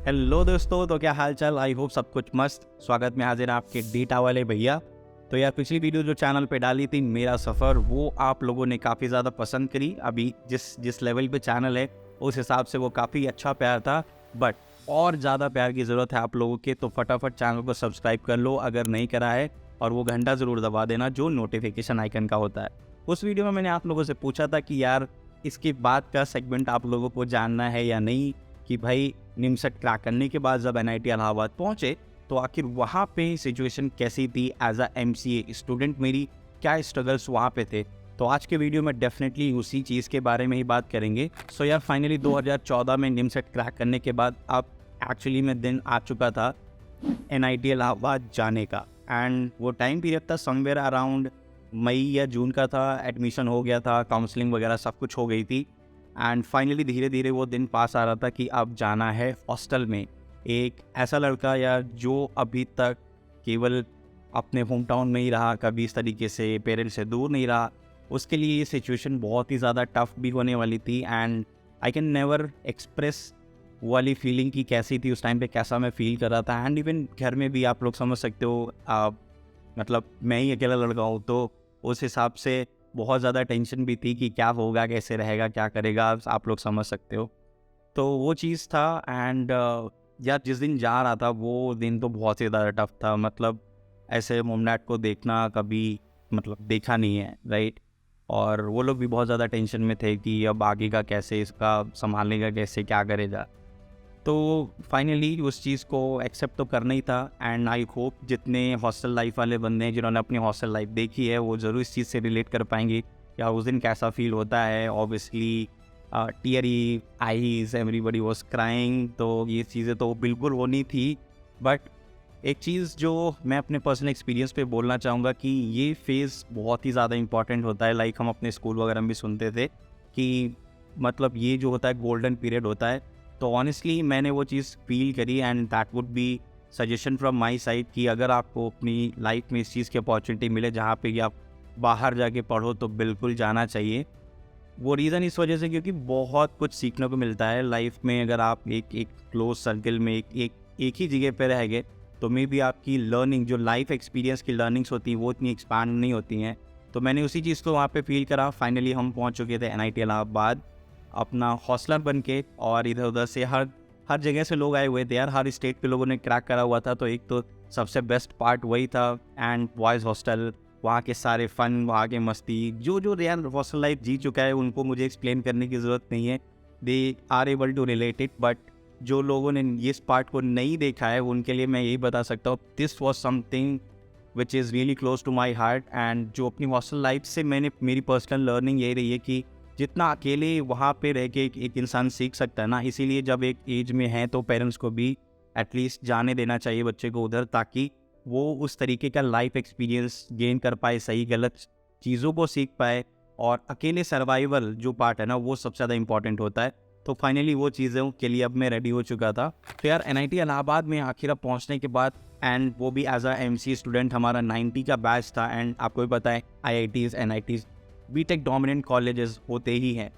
Hello दोस्तों, तो क्या हाल चाल। आई होप सब कुछ मस्त। स्वागत में हाजिर है आपके डेटा वाले भैया। तो यार पिछली वीडियो जो चैनल पे डाली थी मेरा सफ़र, वो आप लोगों ने काफ़ी ज़्यादा पसंद करी। अभी जिस जिस लेवल पे चैनल है उस हिसाब से वो काफ़ी अच्छा प्यार था, बट और ज़्यादा प्यार की ज़रूरत है आप लोगों के। तो फटाफट चैनल को सब्सक्राइब कर लो अगर नहीं करा है, और वो घंटा ज़रूर दबा देना जो नोटिफिकेशन आइकन का होता है। उस वीडियो में मैंने आप लोगों से पूछा था कि यार इसके बाद का सेगमेंट आप लोगों को जानना है या नहीं, कि भाई निमसेट क्रैक करने के बाद जब NIT इलाहाबाद पहुँचे तो आखिर वहाँ पे सिचुएशन कैसी थी। एज अ MCA स्टूडेंट मेरी क्या स्ट्रगल्स वहाँ पे थे। तो आज के वीडियो में डेफिनेटली उसी चीज़ के बारे में ही बात करेंगे। सो यार फाइनली 2014 में निमसेट क्रैक करने के बाद अब एक्चुअली में दिन आ चुका था NIT इलाहाबाद जाने का। एंड वो टाइम पीरियड था समवेयर अराउंड मई या जून का था। एडमिशन हो गया था, काउंसलिंग वगैरह सब कुछ हो गई थी। एंड फाइनली धीरे धीरे वो दिन पास आ रहा था कि अब जाना है हॉस्टल में। एक ऐसा लड़का यार जो अभी तक केवल अपने होम टाउन में ही रहा, कभी इस तरीके से पेरेंट्स से दूर नहीं रहा, उसके लिए ये सिचुएशन बहुत ही ज़्यादा टफ भी होने वाली थी। And I can never express वाली फीलिंग की कैसी थी उस टाइम पे, कैसा मैं फील कर रहा था। एंड इवन घर में भी आप लोग समझ सकते हो, मतलब मैं ही अकेला लड़का हूँ, तो उस हिसाब से बहुत ज़्यादा टेंशन भी थी कि क्या होगा, कैसे रहेगा, क्या करेगा, आप लोग समझ सकते हो। तो वो चीज़ था। एंड यार जिस दिन जा रहा था वो दिन तो बहुत ही ज़्यादा टफ था। मतलब ऐसे मॉम डैड को देखना कभी मतलब देखा नहीं है, राइट। और वो लोग भी बहुत ज़्यादा टेंशन में थे कि अब आगे का कैसे, इसका संभालेगा कैसे, क्या करेगा। तो फाइनली उस चीज़ को एक्सेप्ट तो करना ही था। एंड आई होप जितने हॉस्टल लाइफ वाले बंदे हैं जिन्होंने अपनी हॉस्टल लाइफ देखी है वो ज़रूर इस चीज़ से रिलेट कर पाएंगे या उस दिन कैसा फील होता है। Obviously teary eyes, everybody was crying, तो ये चीज़ें तो बिल्कुल होनी थी। बट एक चीज़ जो मैं अपने पर्सनल एक्सपीरियंस पे बोलना चाहूँगा कि ये फेज़ बहुत ही ज़्यादा इंपॉर्टेंट होता है। लाइक हम अपने स्कूल वगैरह में भी सुनते थे कि मतलब ये जो होता है गोल्डन पीरियड होता है। तो ऑनेस्टली मैंने वो चीज़ फील करी। And that would be suggestion from my side कि अगर आपको अपनी लाइफ में इस चीज़ की अपॉर्चुनिटी मिले जहाँ पे कि आप बाहर जाके पढ़ो तो बिल्कुल जाना चाहिए। वो रीज़न इस वजह से क्योंकि बहुत कुछ सीखने को मिलता है लाइफ में। अगर आप एक क्लोज सर्कल में एक ही जगह पे रह गए तो मे बी आपकी लर्निंग, जो लाइफ एक्सपीरियंस की लर्निंग्स होती हैं वो इतनी एक्सपांड नहीं होती हैं। तो मैंने उसी चीज़ को वहाँ पे फील करा। फाइनली हम पहुँच चुके थे NIT इलाहाबाद अपना हॉस्टलर बन के, और इधर उधर से हर जगह से लोग आए हुए थे यार। हर स्टेट के लोगों ने क्रैक करा हुआ था, तो एक तो सबसे बेस्ट पार्ट वही था। एंड बॉयज़ हॉस्टल, वहाँ के सारे फ़न, वहाँ के मस्ती, जो जो रियल हॉस्टल लाइफ जी चुका है उनको मुझे एक्सप्लेन करने की ज़रूरत नहीं है, they are able to relate it. But जो लोगों ने इस पार्ट को नहीं देखा है उनके लिए मैं यही बता सकता हूँ, this was something which is really close to my heart. And जो अपनी हॉस्टल लाइफ से मेरी पर्सनल लर्निंग यही रही है कि जितना अकेले वहाँ पे रह के एक इंसान सीख सकता है ना, इसीलिए जब एक एज में है तो पेरेंट्स को भी एटलीस्ट जाने देना चाहिए बच्चे को उधर, ताकि वो उस तरीके का लाइफ एक्सपीरियंस गेन कर पाए, सही गलत चीज़ों को सीख पाए। और अकेले सर्वाइवल जो पार्ट है ना वो सबसे ज़्यादा इंपॉर्टेंट होता है। तो फाइनली वो चीज़ों के लिए अब मैं रेडी हो चुका था। तो यार NIT इलाहाबाद में आखिर अब पहुँचने के बाद, एंड वो भी एज अ MCA स्टूडेंट, हमारा 90 का बैच था। एंड आपको भी पता है IITs NITs B Tech dominant colleges होते ही हैं।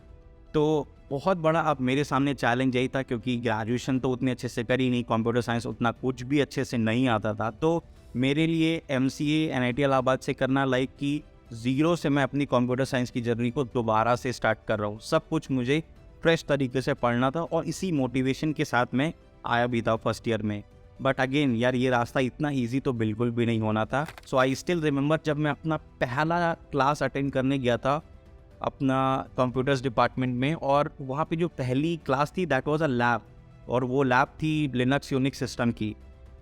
तो बहुत बड़ा अब मेरे सामने चैलेंज यही था क्योंकि ग्रेजुएशन तो उतने अच्छे से करी नहीं, कंप्यूटर साइंस उतना कुछ भी अच्छे से नहीं आता था। तो मेरे लिए MCA NIT इलाहाबाद से करना लाइक कि ज़ीरो से मैं अपनी कंप्यूटर साइंस की जर्नी को दोबारा से स्टार्ट कर रहा हूँ। सब कुछ मुझे फ्रेश तरीके से पढ़ना था और इसी मोटिवेशन के साथ मैं आया भी था फर्स्ट ईयर में। बट अगेन यार ये रास्ता इतना ईजी तो बिल्कुल भी नहीं होना था। सो आई स्टिल रिमेंबर जब मैं अपना पहला क्लास अटेंड करने गया था अपना कंप्यूटर्स डिपार्टमेंट में, और वहाँ पे जो पहली क्लास थी दैट वाज अ लैब, और वो लैब थी लिनक्स यूनिक्स सिस्टम की।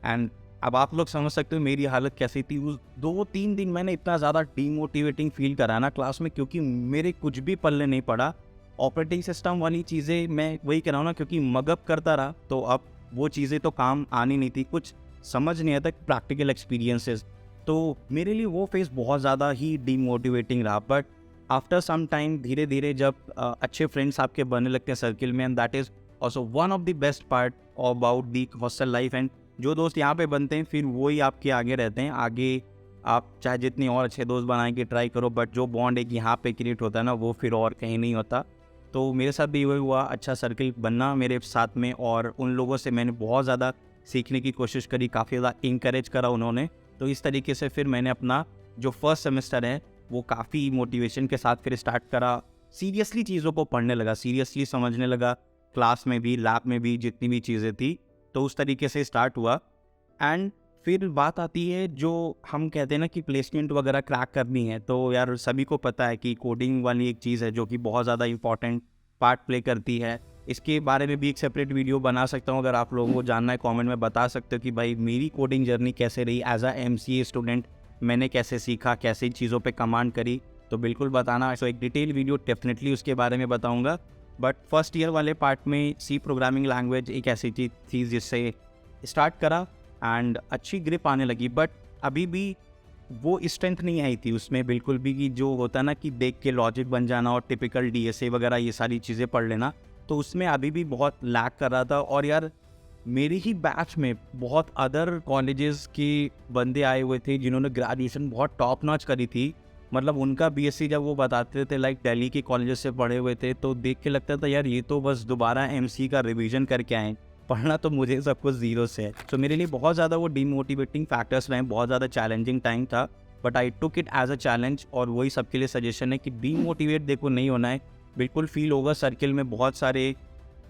एंड अब आप लोग समझ सकते हो मेरी हालत कैसी थी। उस 2-3 दिन मैंने इतना ज़्यादा डीमोटिवेटिंग फील करा ना क्लास में, क्योंकि मेरे कुछ भी पल्ले नहीं पड़ा। ऑपरेटिंग सिस्टम वाली चीज़ें मैं वही कर रहा हूँ ना, क्योंकि मगअप करता रहा तो अब वो चीज़ें तो काम आनी नहीं थी, कुछ समझ नहीं आता प्रैक्टिकल एक्सपीरियंसेस। तो मेरे लिए वो फेज़ बहुत ज़्यादा ही डीमोटिवेटिंग रहा। बट आफ्टर सम टाइम धीरे धीरे जब अच्छे फ्रेंड्स आपके बनने लगते हैं सर्किल में, and that is also one of the best part about the hostel life. And जो दोस्त यहाँ पे बनते हैं फिर वही आपके आगे रहते हैं। आगे आप चाहे जितनी और अच्छे दोस्त बनाने की ट्राई करो, बट जो बॉन्ड एक यहाँ पे क्रिएट होता है ना वो फिर और कहीं नहीं होता। तो मेरे साथ भी वही हुआ, अच्छा सर्किल बनना मेरे साथ में, और उन लोगों से मैंने बहुत ज़्यादा सीखने की कोशिश करी, काफ़ी ज़्यादा इंकरेज करा उन्होंने। तो इस तरीके से फिर मैंने अपना जो फर्स्ट सेमेस्टर है वो काफ़ी मोटिवेशन के साथ फिर स्टार्ट करा, सीरियसली चीज़ों को पढ़ने लगा, सीरियसली समझने लगा, क्लास में भी, लैब में भी, जितनी भी चीज़ें थी, तो उस तरीके से स्टार्ट हुआ। एंड फिर बात आती है जो हम कहते हैं ना कि प्लेसमेंट वगैरह क्रैक करनी है, तो यार सभी को पता है कि कोडिंग वाली एक चीज़ है जो कि बहुत ज़्यादा इंपॉर्टेंट पार्ट प्ले करती है। इसके बारे में भी एक सेपरेट वीडियो बना सकता हूँ, अगर आप लोगों को जानना है कमेंट में बता सकते हो कि भाई मेरी कोडिंग जर्नी कैसे रही एज अ एमसीए स्टूडेंट, मैंने कैसे सीखा, कैसे चीज़ों पे कमांड करी, तो बिल्कुल बताना। सो एक डिटेल वीडियो डेफिनेटली उसके बारे में बताऊँगा। बट फर्स्ट ईयर वाले पार्ट में सी प्रोग्रामिंग लैंग्वेज एक ऐसी चीज़ थी जिससे स्टार्ट करा एंड अच्छी ग्रिप आने लगी। बट अभी भी वो स्ट्रेंथ नहीं आई थी उसमें बिल्कुल भी, कि जो होता है ना कि देख के लॉजिक बन जाना और टिपिकल डीएसए वगैरह ये सारी चीज़ें पढ़ लेना, तो उसमें अभी भी बहुत लैक कर रहा था। और यार मेरी ही बैच में बहुत अदर कॉलेजेस के बंदे आए हुए थे जिन्होंने ग्रेजुएशन बहुत टॉप नॉच करी थी, मतलब उनका बीएससी जब वो बताते थे लाइक दिल्ली के कॉलेजेस से पढ़े हुए थे, तो देख के लगता था यार ये तो बस दोबारा एमसी का रिवीजन करके आए, पढ़ना तो मुझे सब कुछ ज़ीरो से है। तो मेरे लिए बहुत ज़्यादा वो डीमोटिवेटिंग फैक्टर्स रहे, बहुत ज़्यादा चैलेंजिंग टाइम था, but I took it as a challenge. और वही सबके लिए सजेशन है कि डीमोटिवेट देखो नहीं होना है, बिल्कुल फील होगा सर्किल में बहुत सारे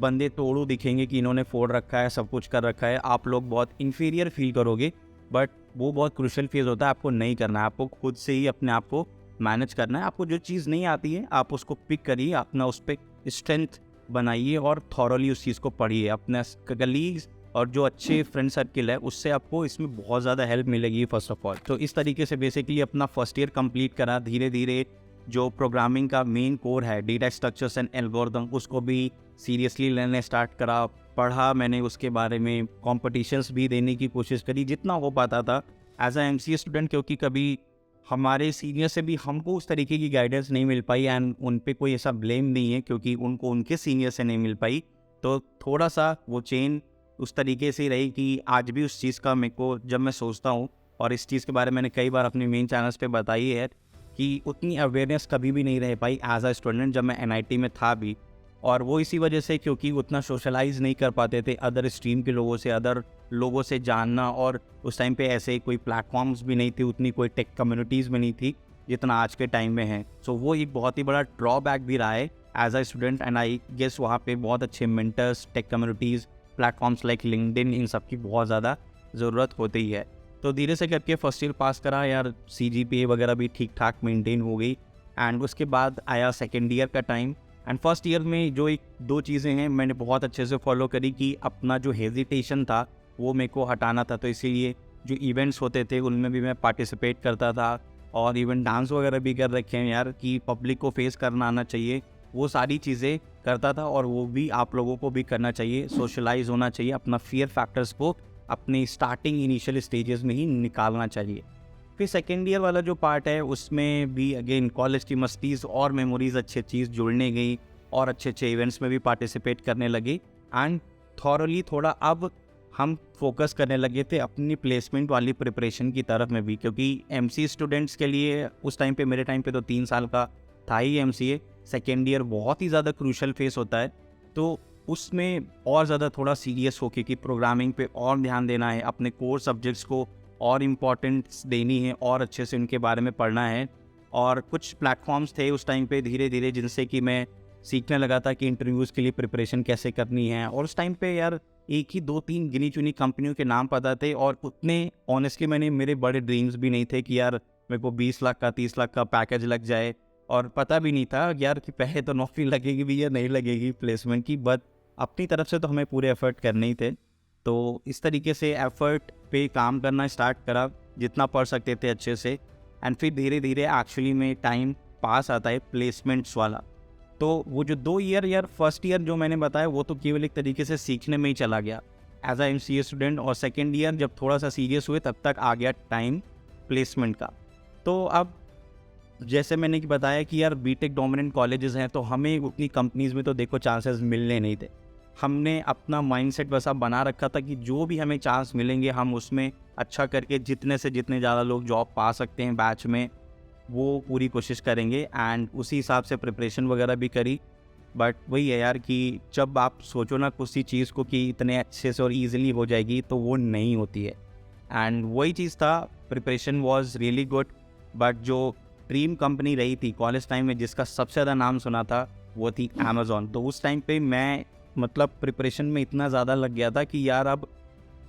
बंदे तोड़ू दिखेंगे कि इन्होंने फोड़ रखा है, सब कुछ कर रखा है, आप लोग बहुत इन्फीरियर फील करोगे, बट वो बहुत क्रूशियल फेज होता है, आपको नहीं करना है, आपको खुद से ही अपने आप को मैनेज करना है। आपको जो चीज़ नहीं आती है आप उसको पिक करिए, अपना उस पर स्ट्रेंथ बनाइए और थॉरली उस चीज़ को पढ़िए। अपने कलीग्स और जो अच्छे फ्रेंड सर्किल है उससे आपको इसमें बहुत ज़्यादा हेल्प मिलेगी फर्स्ट ऑफ ऑल। तो इस तरीके से बेसिकली अपना फर्स्ट ईयर कंप्लीट करा, धीरे धीरे जो प्रोग्रामिंग का मेन कोर है डेटा स्ट्रक्चर्स एंड एल्गोरिथम, उसको भी सीरियसली लेने स्टार्ट करा, पढ़ा मैंने उसके बारे में, कॉम्पिटिशन्स भी देने की कोशिश करी जितना हो पाता था एज अ एमसीए स्टूडेंट, क्योंकि कभी हमारे सीनियर से भी हमको उस तरीके की गाइडेंस नहीं मिल पाई, एंड उन पे कोई ऐसा ब्लेम नहीं है क्योंकि उनको उनके सीनियर से नहीं मिल पाई। तो थोड़ा सा वो चेन उस तरीके से रही कि आज भी उस चीज़ का मेरे को जब मैं सोचता हूँ, और इस चीज़ के बारे में मैंने कई बार अपने मेन चैनल्स पे बताई है कि उतनी अवेयरनेस कभी भी नहीं रह पाई एज अ स्टूडेंट जब मैं एनआईटी में था भी। और वो इसी वजह से क्योंकि उतना सोशलाइज नहीं कर पाते थे अदर स्ट्रीम के लोगों से, अदर लोगों से जानना, और उस टाइम पे ऐसे कोई प्लेटफॉर्म्स भी नहीं थे, उतनी कोई टेक कम्युनिटीज़ भी नहीं थी जितना आज के टाइम में है। सो वो एक बहुत ही बड़ा ड्रॉबैक भी रहा है as a student. And I guess वहाँ पे बहुत अच्छे mentors, tech communities, platforms like LinkedIn, इन सब की बहुत ज़्यादा ज़रूरत होती ही है। तो धीरे से करके फर्स्ट ईयर पास करा यार, CGPA वगैरह भी ठीक ठाक मेंटेन हो गई। एंड उसके बाद आया सेकेंड ईयर का टाइम। एंड फर्स्ट ईयर में जो एक दो चीज़ें हैं मैंने बहुत अच्छे से फॉलो करी कि अपना जो हेजिटेशन था वो मेरे को हटाना था, तो इसीलिए जो इवेंट्स होते थे उनमें भी मैं पार्टिसिपेट करता था, और इवन डांस वगैरह भी कर रखे हैं यार कि पब्लिक को फेस करना आना चाहिए, वो सारी चीज़ें करता था। और वो भी आप लोगों को भी करना चाहिए, सोशलाइज होना चाहिए, अपना फियर फैक्टर्स को अपनी स्टार्टिंग इनिशियल स्टेजेस में ही निकालना चाहिए। फिर सेकेंड ईयर वाला जो पार्ट है उसमें भी अगेन कॉलेज की मस्तीज़ और मेमोरीज़ अच्छी चीज़ जुड़ने गई, और अच्छे अच्छे इवेंट्स में भी पार्टिसिपेट करने लगे। एंड थॉरली थोड़ा अब हम फोकस करने लगे थे अपनी प्लेसमेंट वाली प्रिपरेशन की तरफ में भी, क्योंकि एमसी स्टूडेंट्स के लिए उस टाइम पे, मेरे टाइम पे तो 3 साल का था ही एमसीए, सेकेंड ईयर बहुत ही ज़्यादा क्रूशल फेस होता है, तो उसमें और ज़्यादा थोड़ा सीरियस होके कि प्रोग्रामिंग पे और ध्यान देना है, अपने कोर सब्जेक्ट्स को और इम्पॉर्टेंस देनी है, और अच्छे से उनके बारे में पढ़ना है। और कुछ प्लेटफॉर्म्स थे उस टाइम पे धीरे धीरे जिनसे कि मैं सीखने लगा था कि इंटरव्यूज़ के लिए प्रिपरेशन कैसे करनी है। और उस टाइम पे यार एक ही 2-3 गिनी चुनी कंपनियों के नाम पता थे, और उतने ऑनेस्टली मेरे बड़े ड्रीम्स भी नहीं थे कि यार मेरे को 20 लाख का 30 लाख का पैकेज लग जाए, और पता भी नहीं था यार कि पहले तो नौकरी लगेगी भी या नहीं लगेगी प्लेसमेंट की, बट अपनी तरफ से तो हमें पूरे एफर्ट करने ही थे। तो इस तरीके से एफर्ट पे काम करना स्टार्ट करा, जितना पढ़ सकते थे अच्छे से। एंड फिर धीरे धीरे एक्चुअली में टाइम पास आता है प्लेसमेंट्स वाला। तो वो जो 2 ईयर यार, फर्स्ट ईयर जो मैंने बताया वो तो केवल एक तरीके से सीखने में ही चला गया एज अ एमसीए स्टूडेंट, और सेकेंड ईयर जब थोड़ा सा सीरियस हुए तब तक आ गया टाइम प्लेसमेंट का। तो अब जैसे मैंने कि बताया कि यार बीटेक डोमिनेंट कॉलेजेस हैं, तो हमें उतनी कंपनीज़ में तो देखो चांसेस मिलने नहीं थे। हमने अपना माइंडसेट वैसा बना रखा था कि जो भी हमें चांस मिलेंगे हम उसमें अच्छा करके जितने से जितने ज़्यादा लोग जॉब पा सकते हैं बैच में, वो पूरी कोशिश करेंगे। एंड उसी हिसाब से प्रिपरेशन वगैरह भी करी। बट वही है यार कि जब आप सोचो ना किसी चीज़ को कि इतने अच्छे से और ईजिली हो जाएगी तो वो नहीं होती है। एंड वही चीज़ था, preparation was really good, but जो ड्रीम कंपनी रही थी कॉलेज टाइम में जिसका सबसे ज़्यादा नाम सुना था वो थी अमेज़ॉन। तो उस टाइम पे मैं मतलब प्रिपरेशन में इतना ज़्यादा लग गया था कि यार अब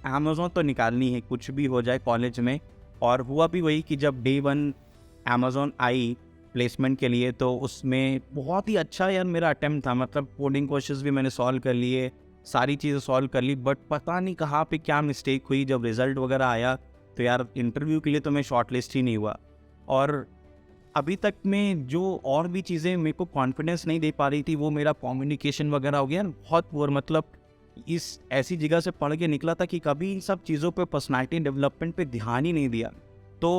अमेज़ॉन तो निकालनी है कुछ भी हो जाए कॉलेज में। और हुआ भी वही कि जब डे 1 अमेज़ॉन आई प्लेसमेंट के लिए तो उसमें बहुत ही अच्छा यार मेरा अटेम्प्ट था, मतलब कोडिंग क्वेश्चंस भी मैंने सॉल्व कर लिए, सारी चीज़ें सॉल्व कर ली, बट पता नहीं कहाँ पे क्या मिस्टेक हुई। जब रिज़ल्ट वगैरह आया तो यार इंटरव्यू के लिए तो मैं शॉर्ट लिस्ट ही नहीं हुआ। और अभी तक में जो और भी चीज़ें मेरे को कॉन्फिडेंस नहीं दे पा रही थी वो मेरा कम्युनिकेशन वगैरह हो गया बहुत पुअर। मतलब इस ऐसी जगह से पढ़ के निकला था कि कभी इन सब चीज़ों पे पर्सनालिटी डेवलपमेंट पे ध्यान ही नहीं दिया। तो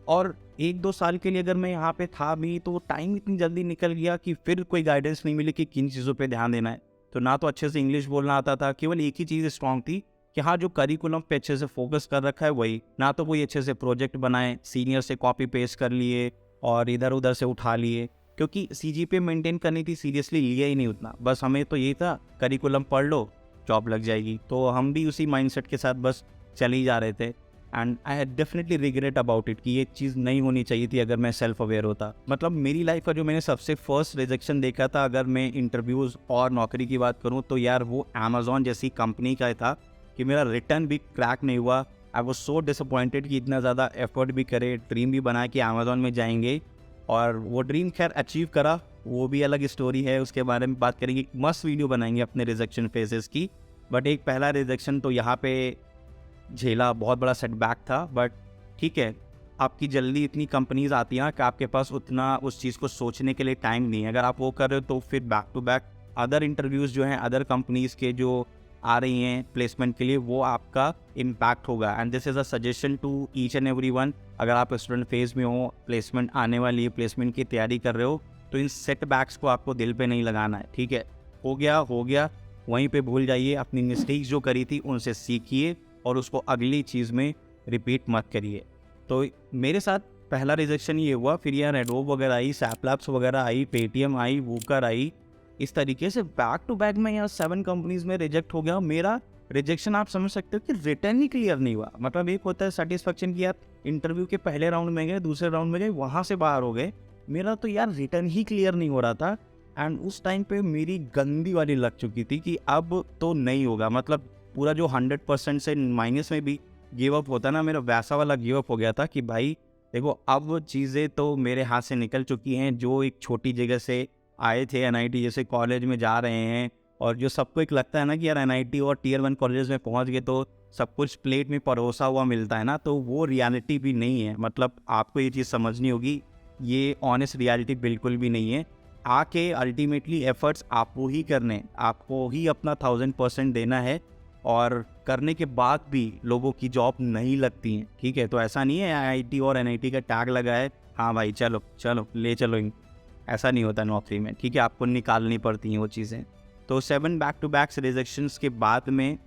और 1-2 साल के लिए अगर मैं यहाँ पे था भी तो टाइम इतनी जल्दी निकल गया कि फिर कोई गाइडेंस नहीं मिली कि किन चीज़ों पे ध्यान देना है। तो ना तो अच्छे से इंग्लिश बोलना आता था, केवल एक ही चीज़ स्ट्रॉन्ग थी कि हाँ जो करिकुलम पे अच्छे से फोकस कर रखा है वही, ना तो कोई अच्छे से प्रोजेक्ट बनाए, सीनियर से कॉपी पेस्ट कर लिए और इधर उधर से उठा लिए, क्योंकि सीजीपीए मेंटेन करनी थी, सीरियसली लिया ही नहीं उतना। बस हमें तो यही था करिकुलम पढ़ लो जॉब लग जाएगी, तो हम भी उसी माइंडसेट के साथ बस चले ही जा रहे थे। And I had definitely regret about it कि ये चीज़ नहीं होनी चाहिए थी अगर मैं सेल्फ अवेयर होता। मतलब मेरी लाइफ का जो मैंने सबसे फर्स्ट रिजेक्शन देखा था अगर मैं इंटरव्यूज़ और नौकरी की बात करूँ तो यार वो अमेज़ॉन जैसी कंपनी का था कि मेरा रिटर्न भी क्रैक नहीं हुआ। आई वॉज सो डिसअपॉइंटेड कि इतना ज़्यादा एफर्ट भी करे, ड्रीम भी बनाया कि अमेज़ॉन में जाएंगे, और वो ड्रीम खैर अचीव करा, वो भी अलग स्टोरी है, उसके बारे में बात करेंगे, मस्त वीडियो बनाएंगे अपने रिजेक्शन फेजेस की। बट एक पहला रिजेक्शन तो यहाँ पे झेला, बहुत बड़ा सेटबैक था। बट ठीक है, आपकी जल्दी इतनी कंपनीज आती हैं कि आपके पास उतना उस चीज़ को सोचने के लिए टाइम नहीं है। अगर आप वो कर रहे हो तो फिर back to back other interviews जो हैं अदर कंपनीज़ के जो आ रही हैं प्लेसमेंट के लिए वो आपका इम्पैक्ट होगा। And this is a suggestion to each and every one, अगर आप स्टूडेंट फेज में हो, प्लेसमेंट आने वाली है, प्लेसमेंट की तैयारी कर रहे हो, तो इन सेटबैक्स को आपको दिल पे नहीं लगाना है। ठीक है, हो गया वहीं पे भूल जाइए, अपनी मिस्टेक्स जो करी थी उनसे सीखिए और उसको अगली चीज़ में रिपीट मत करिए। तो मेरे साथ पहला रिजेक्शन ये हुआ, फिर यार एडोब वगैरह आई, सैपलैब्स वगैरह आई, पेटीएम आई, वूकर आई, इस तरीके से बैक टू बैक में यार 7 कंपनीज में रिजेक्ट हो गया। मेरा रिजेक्शन आप समझ सकते हो कि रिटर्न ही क्लियर नहीं हुआ। मतलब एक होता है सेटिस्फेक्शन की यार इंटरव्यू के पहले राउंड में गए, दूसरे राउंड में गए, वहाँ से बाहर हो गए, मेरा तो यार रिटर्न ही क्लियर नहीं हो रहा था। एंड उस टाइम पे मेरी गंदी वाली लग चुकी थी कि अब तो नहीं होगा। मतलब पूरा जो 100% से माइनस में भी गिव अप होता ना, मेरा वैसा वाला गिव अप हो गया था कि भाई देखो अब चीज़ें तो मेरे हाथ से निकल चुकी हैं। जो एक छोटी जगह से आए थे एनआईटी जैसे कॉलेज में जा रहे हैं, और जो सबको एक लगता है ना कि यार एनआईटी और टियर 1 कॉलेज में पहुंच गए तो सब कुछ प्लेट में परोसा हुआ मिलता है ना, तो वो रियलिटी भी नहीं है। मतलब आपको ये चीज़ समझनी होगी, ये ऑनेस्ट रियलिटी बिल्कुल भी नहीं है। आके अल्टीमेटली एफर्ट्स आपको ही करने, आपको ही अपना 1000% देना है, और करने के बाद भी लोगों की जॉब नहीं लगती हैं। ठीक है, तो ऐसा नहीं है आईआईटी और एनआईटी का टैग लगा है, हाँ भाई चलो चलो ले चलो, ऐसा नहीं होता नौकरी में। ठीक है, आपको निकालनी पड़ती हैं वो चीज़ें। तो 7 बैक टू बैक रिजेक्शंस के बाद में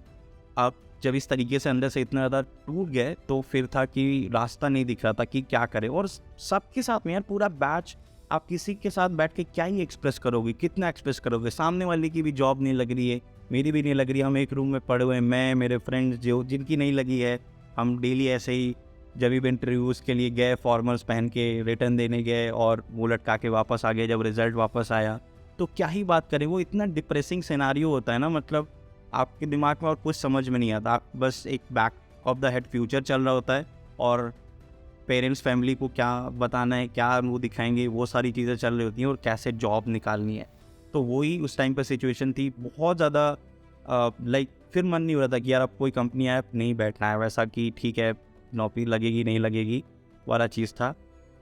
अब जब इस तरीके से अंदर से इतना ज़्यादा टूट गए तो फिर था कि रास्ता नहीं दिख रहा था कि क्या करें। और सबके साथ में यार पूरा बैच, आप किसी के साथ बैठ के क्या ही एक्सप्रेस करोगे, कितना एक्सप्रेस करोगे। सामने वाले की भी जॉब नहीं लग रही है, मेरी भी नहीं लग रही है, हम एक रूम में पड़े हुए हैं, मैं मेरे फ्रेंड्स जो जिनकी नहीं लगी है, हम डेली ऐसे ही जब भी इंटरव्यूज़ के लिए गए फॉर्मल्स पहन के रिटर्न देने गए और मुँह लटका के वापस आ गए जब रिज़ल्ट वापस आया। तो क्या ही बात करें, वो इतना डिप्रेसिंग सिनारियो होता है ना, मतलब आपके दिमाग में और कुछ समझ में नहीं आता। आप बस एक back of the head future चल रहा होता है और पेरेंट्स फैमिली को क्या बताना है, क्या वो दिखाएंगे, वो सारी चीज़ें चल रही होती हैं, और कैसे जॉब निकालनी है। तो वही उस टाइम पर सिचुएशन थी बहुत ज़्यादा। लाइक फिर मन नहीं हो रहा था कि यार अब कोई कंपनी आए, नहीं बैठना है वैसा कि ठीक है नौकरी लगेगी नहीं लगेगी वाला चीज़ था।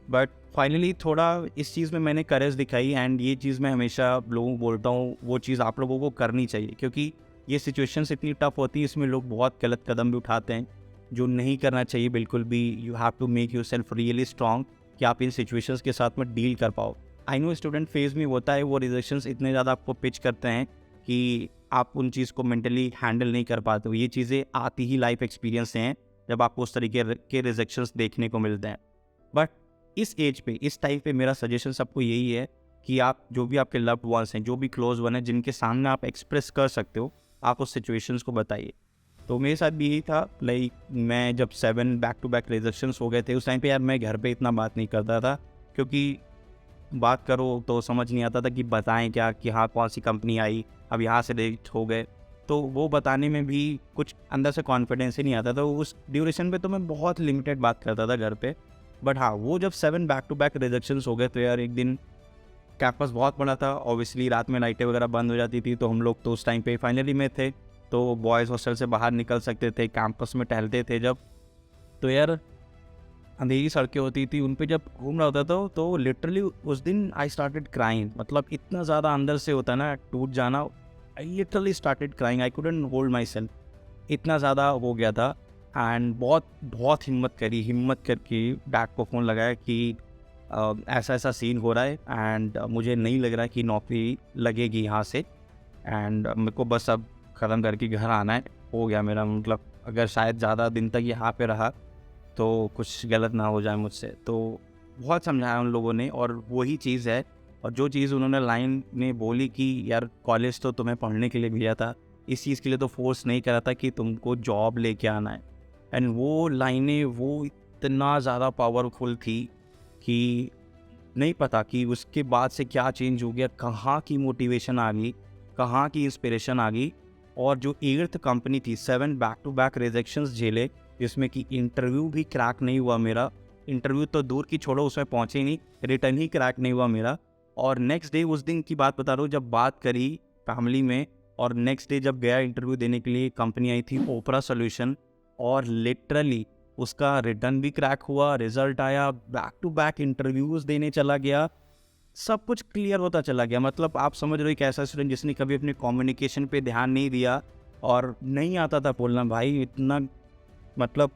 बट फाइनली थोड़ा इस चीज़ में मैंने करेज दिखाई, एंड ये चीज़ मैं हमेशा लोगों को बोलता हूँ, वो चीज़ आप लोगों को करनी चाहिए, क्योंकि ये सिचुएशंस इतनी टफ होती है, इसमें लोग बहुत गलत कदम भी उठाते हैं जो नहीं करना चाहिए बिल्कुल भी। You have to make yourself really strong कि आप इन सिचुएशंस के साथ में डील कर पाओ। आई नो स्टूडेंट फेज में होता है, वो रिजेक्शंस इतने ज़्यादा आपको पिच करते हैं कि आप उन चीज़ को मेंटली हैंडल नहीं कर पाते हो। ये चीज़ें आती ही लाइफ एक्सपीरियंस से हैं जब आपको उस तरीके के रिजेक्शंस देखने को मिलते हैं। बट इस एज पे, इस टाइम पे मेरा सजेशन सबको यही है कि आप जो भी आपके लव्ड वंस हैं, जो भी क्लोज वन है, जिनके सामने आप एक्सप्रेस कर सकते हो, आप उस सिचुएशंस को बताइए। तो मेरे साथ भी यही था। लाइक मैं जब 7 बैक टू बैक रिजेक्शंस हो गए थे, उस टाइम पे यार मैं घर पे इतना बात नहीं करता था, क्योंकि बात करो तो समझ नहीं आता था कि बताएं क्या, कि हाँ कौन सी कंपनी आई, अब यहाँ से रिजेक्ट हो गए, तो वो बताने में भी कुछ अंदर से कॉन्फिडेंस ही नहीं आता था। उस ड्यूरेशन पे तो मैं बहुत लिमिटेड बात करता था घर पे। बट हाँ, वो जब 7 बैक टू बैक रिजेक्शंस हो गए तो यार एक दिन कैंपस बहुत बड़ा था, ऑब्वियसली रात में लाइटें वगैरह बंद हो जाती थी, तो हम लोग तो उस टाइम पे फाइनली में थे, तो बॉयज़ हॉस्टल से बाहर निकल सकते थे, कैंपस में टहलते थे जब, तो यार अंधेरी सड़कें होती थी, उन पे जब घूम रहा होता था तो लिटरली उस दिन आई स्टार्टेड क्राइंग। मतलब इतना ज़्यादा अंदर से होता ना टूट जाना, I literally started crying, I couldn't hold my self, इतना ज़्यादा हो गया था। एंड बहुत बहुत हिम्मत करके डैड को फ़ोन लगाया कि ऐसा ऐसा सीन हो रहा है एंड मुझे नहीं लग रहा कि नौकरी लगेगी यहाँ से, एंड मेरे को बस अब ख़त्म करके घर आना है, हो गया मेरा, मतलब अगर शायद ज़्यादा दिन तक यहाँ पे रहा तो कुछ गलत ना हो जाए मुझसे। तो बहुत समझाया उन लोगों ने, और वही चीज़ है, और जो चीज़ उन्होंने लाइन में बोली कि यार कॉलेज तो तुम्हें पढ़ने के लिए भेजा था, इस चीज़ के लिए तो फोर्स नहीं करा था कि तुमको जॉब लेके आना है। एंड वो लाइनें वो इतना ज़्यादा पावरफुल थी कि नहीं पता कि उसके बाद से क्या चेंज हो गया, कहाँ की मोटिवेशन आ गई, कहाँ की इंस्पिरेशन आ गई। और जो 8th कंपनी थी, 7 बैक टू बैक रिजेक्शंस झेले, जिसमें कि इंटरव्यू भी क्रैक नहीं हुआ मेरा, इंटरव्यू तो दूर की छोड़ो, उसमें पहुँचे ही नहीं, रिटर्न ही क्रैक नहीं हुआ मेरा। और नेक्स्ट डे, उस दिन की बात बता रहा हूँ, जब बात करी फैमिली में, और नेक्स्ट डे जब गया इंटरव्यू देने के लिए, कंपनी आई थी ओपरा सॉल्यूशन, और लिटरली उसका रिटर्न भी क्रैक हुआ, रिजल्ट आया, बैक टू बैक इंटरव्यूज़ देने चला गया, सब कुछ क्लियर होता चला गया। मतलब आप समझ रहे हो एक ऐसा स्टूडेंट जिसने कभी अपने कम्युनिकेशन पे ध्यान नहीं दिया और नहीं आता था बोलना, भाई इतना मतलब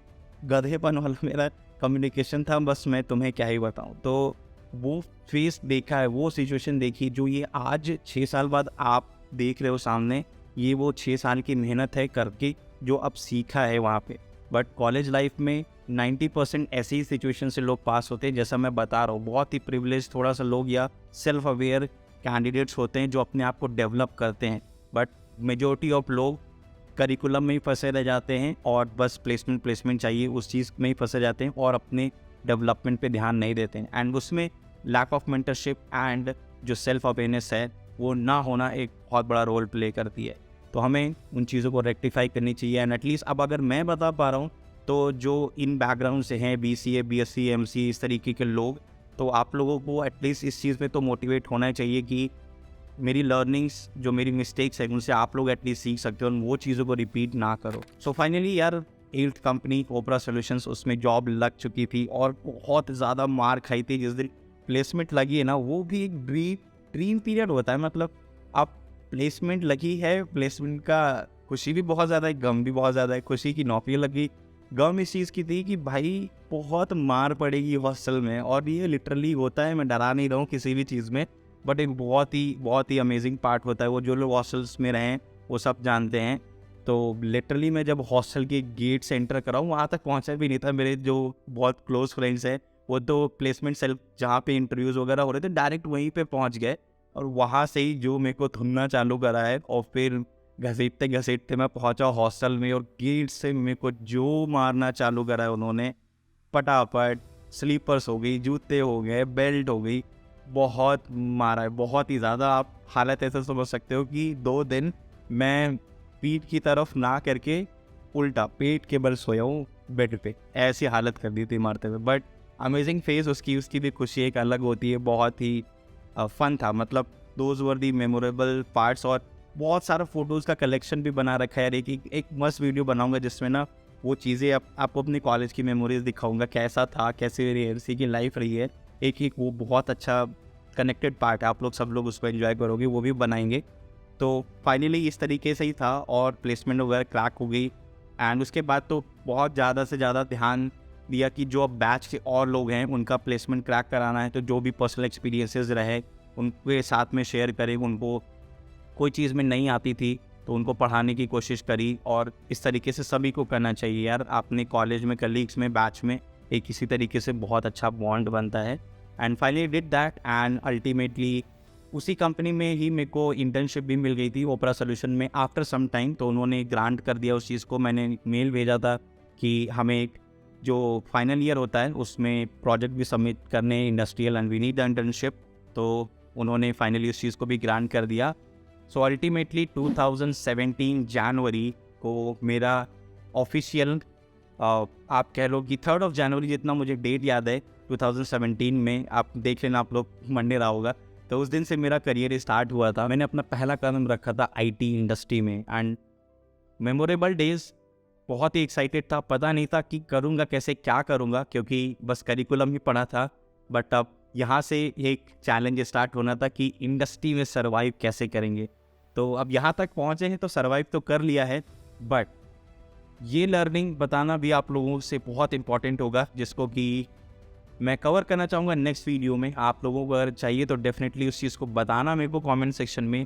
गधेपन वाला मेरा कम्युनिकेशन था, बस मैं तुम्हें क्या ही बताऊं। तो वो फेस देखा है, वो सिचुएशन देखी, जो ये आज 6 साल बाद आप देख रहे हो सामने, ये वो 6 साल की मेहनत है करके जो अब सीखा है वहाँ पे। बट कॉलेज लाइफ में 90% ऐसी ही सिचुएशन से लोग पास होते हैं, जैसा मैं बता रहा हूँ, बहुत ही प्रिविलेज थोड़ा सा लोग या सेल्फ अवेयर कैंडिडेट्स होते हैं जो अपने आप को डेवलप करते हैं। बट मेजॉरिटी ऑफ लोग करिकुलम में ही फंसे रह जाते हैं, और बस प्लेसमेंट चाहिए, उस चीज़ में ही फंसे जाते हैं, और अपने डेवलपमेंट पे ध्यान नहीं देते हैं। एंड उसमें लैक ऑफ मेंटरशिप एंड जो सेल्फ अवेयरनेस है, वो ना होना एक बहुत बड़ा रोल प्ले करती है। तो हमें उन चीज़ों को रेक्टिफाई करनी चाहिए। एंड एटलीस्ट अब अगर मैं बता पा रहा हूँ, तो जो इन बैकग्राउंड से हैं, BCA, BSc, MC, इस तरीके के लोग, तो आप लोगों को एटलीस्ट इस चीज़ पे तो मोटिवेट होना चाहिए कि मेरी लर्निंग्स, जो मेरी मिस्टेक्स है, उनसे आप लोग एटलीस्ट सीख सकते हो, और वो चीज़ों को रिपीट ना करो। सो फाइनली यार 8th कंपनी ओपरा सॉल्यूशंस, उसमें जॉब लग चुकी थी, और बहुत ज़्यादा मार खाई थी जिस दिन प्लेसमेंट लगी है ना, वो भी एक ड्रीम पीरियड होता है। मतलब आप प्लेसमेंट लगी है, प्लेसमेंट का खुशी भी बहुत ज़्यादा है, गम भी बहुत ज़्यादा है। खुशी की नौकरी लगी, गम इस चीज़ की थी कि भाई बहुत मार पड़ेगी हॉस्टल में, और ये लिटरली होता है, मैं डरा नहीं रहा हूँ किसी भी चीज़ में, बट एक बहुत ही अमेजिंग पार्ट होता है। वो जो लोग हॉस्टल्स में रहे हैं वो सब जानते हैं। तो लिटरली मैं जब हॉस्टल के गेट से एंटर करा हूँ, वहाँ तक पहुँचा भी नहीं था। मेरे जो बहुत क्लोज फ्रेंड्स हैं, वो तो प्लेसमेंट सेल जहाँ पे इंटरव्यूज़ वगैरह हो रहे थे, डायरेक्ट वहीं पे पहुँच गए, और वहाँ से ही जो मेरे को धुनना चालू करा है, और फिर घसीटते घसीटते मैं पहुँचा हॉस्टल में, और गेट से मेरे को जो मारना चालू करा है उन्होंने, फटाफट स्लीपर्स हो गई, जूते हो गए, बेल्ट हो गई, बहुत मारा है, बहुत ही ज़्यादा। आप हालत ऐसा समझ सकते हो कि 2 दिन मैं पीठ की तरफ ना करके उल्टा पेट के बल सोया हूँ बेड पे, ऐसी हालत कर दी थी मारते हुए। बट अमेजिंग फेस उसकी भी खुशी एक अलग होती है, बहुत ही फन था। मतलब those were the memorable parts, और बहुत सारा फोटोज़ का कलेक्शन भी बना रखा है। एक मस्त वीडियो बनाऊंगा जिसमें ना वो चीज़ें आपको अपनी कॉलेज की मेमोरीज दिखाऊंगा, कैसा था, कैसे मेरी MC की लाइफ रही है। एक वो बहुत अच्छा कनेक्टेड पार्ट है, आप लोग सब लोग उसको एंजॉय करोगे, वो भी बनाएंगे। तो फाइनली इस तरीके से ही था, और प्लेसमेंट वगैरह क्रैक हो गई। एंड उसके बाद तो बहुत ज़्यादा से ज़्यादा ध्यान दिया कि जो अब बैच के और लोग हैं उनका प्लेसमेंट क्रैक कराना है, तो जो भी पर्सनल एक्सपीरियंसेस रहे उनके साथ में शेयर करें। उनको कोई चीज़ में नहीं आती थी तो उनको पढ़ाने की कोशिश करी, और इस तरीके से सभी को करना चाहिए यार। अपने कॉलेज में, कलीग्स में, बैच में एक किसी तरीके से बहुत अच्छा बॉन्ड बनता है। And finally did that, and ultimately उसी कंपनी में ही मेरे को इंटर्नशिप भी मिल गई थी ओपरा सॉल्यूशन में आफ्टर सम टाइम। तो उन्होंने ग्रांट कर दिया उस चीज़ को। मैंने मेल भेजा था कि हमें एक जो फाइनल ईयर होता है उसमें प्रोजेक्ट भी सबमिट करने industrial and we need the internship. तो उन्होंने फाइनली उस चीज़ को भी ग्रांट कर दिया। सो अल्टीमेटली 2017 जनवरी को मेरा ऑफिशियल आप कह लो कि 3 जनवरी जितना मुझे डेट याद है 2017 में, आप देख लेना, आप लोग मंडे रहा होगा। तो उस दिन से मेरा करियर स्टार्ट हुआ था। मैंने अपना पहला कदम रखा था आईटी इंडस्ट्री में एंड मेमोरेबल डेज, बहुत ही एक्साइटेड था। पता नहीं था कि करूँगा कैसे, क्या करूँगा, क्योंकि बस करिकुलम ही पढ़ा था। बट अब यहाँ से एक चैलेंज स्टार्ट होना था कि इंडस्ट्री में सर्वाइव कैसे करेंगे। तो अब यहाँ तक पहुँचे हैं तो सर्वाइव तो कर लिया है, बट ये लर्निंग बताना भी आप लोगों से बहुत इंपॉर्टेंट होगा, जिसको कि मैं कवर करना चाहूँगा नेक्स्ट वीडियो में। आप लोगों को अगर चाहिए तो डेफिनेटली उस चीज़ को बताना मेरे को कमेंट सेक्शन में।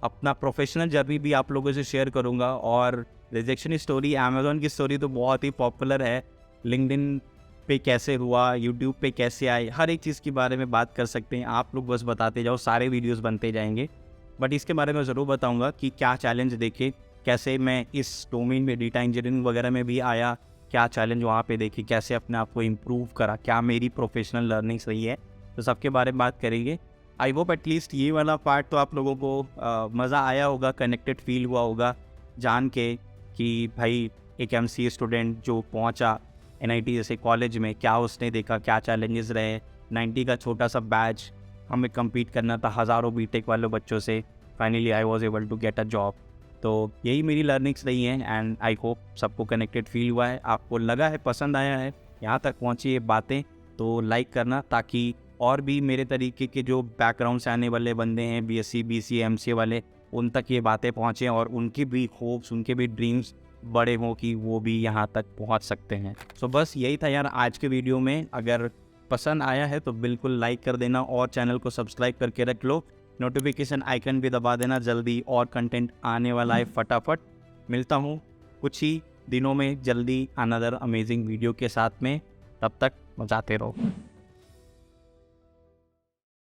अपना प्रोफेशनल जर्नी भी आप लोगों से शेयर करूँगा। और रिजेक्शन स्टोरी, अमेज़ॉन की स्टोरी तो बहुत ही पॉपुलर है। लिंक्डइन पे कैसे हुआ, यूट्यूब पे कैसे आए, हर एक चीज़ के बारे में बात कर सकते हैं। आप लोग बस बताते जाओ, सारे वीडियोज़ बनते जाएंगे। बट इसके बारे में ज़रूर बताऊँगा कि क्या चैलेंज देखे, कैसे मैं इस डोमेन में डेटा इंजीनियरिंग वगैरह में भी आया, क्या चैलेंज वहाँ पे देखी, कैसे अपने आप को इम्प्रूव करा, क्या मेरी प्रोफेशनल लर्निंग सही है, तो सबके बारे में बात करेंगे। आई होप एटलीस्ट ये वाला पार्ट तो आप लोगों को मज़ा आया होगा, कनेक्टेड फील हुआ होगा जान के कि भाई एक एमसीए स्टूडेंट जो पहुँचा एनआईटी जैसे कॉलेज में, क्या उसने देखा, क्या चैलेंजेस रहे। 90 का छोटा सा बैच, हमें कम्पीट करना था हज़ारों बीटेक वाले बच्चों से। Finally I was able to get a job. तो यही मेरी लर्निंग्स रही हैं एंड आई होप सबको कनेक्टेड फील हुआ है, आपको लगा है, पसंद आया है, यहाँ तक पहुँची ये बातें तो लाइक करना, ताकि और भी मेरे तरीके के जो बैकग्राउंड से आने वाले बंदे हैं, बीएससी बीसीए एमसीए वाले, उन तक ये बातें पहुँचें और उनकी भी होप्स, उनके भी ड्रीम्स बड़े हों कि वो भी यहाँ तक पहुँच सकते हैं। सो बस यही था यार आज के वीडियो में। अगर पसंद आया है तो बिल्कुल लाइक कर देना और चैनल को सब्सक्राइब करके रख लो। नोटिफिकेशन आइकन भी दबा देना, जल्दी और कंटेंट आने वाला है फटाफट। मिलता हूँ कुछ ही दिनों में जल्दी अनदर अमेजिंग वीडियो के साथ में। तब तक मचाते रहो।